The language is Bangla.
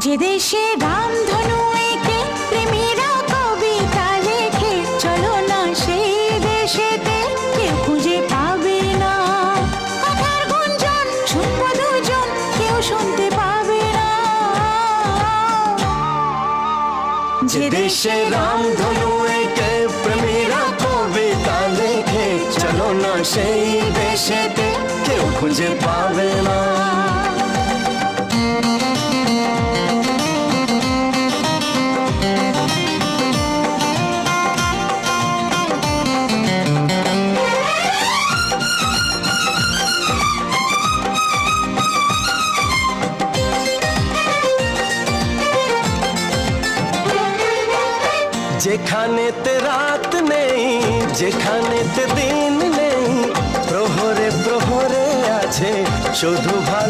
যে দেশে রামধনু এঁকে প্রেমীরা কবিতা লেখে, চলো না সেই দেশেতে, কেউ খুঁজে পাবে না। কথার গুঞ্জন শুনবো দুজন, কেউ শুনতে পাবে না। যে দেশে রামধনু এঁকে প্রেমীরা কবিতা লেখে, চলো না সেই দেশেতে, কেউ খুঁজে পাবে না। যেখানেতে রাত নেই, যেখানেতে দিন নেই, প্রহরে প্রহরে আছে শুধু ভালো।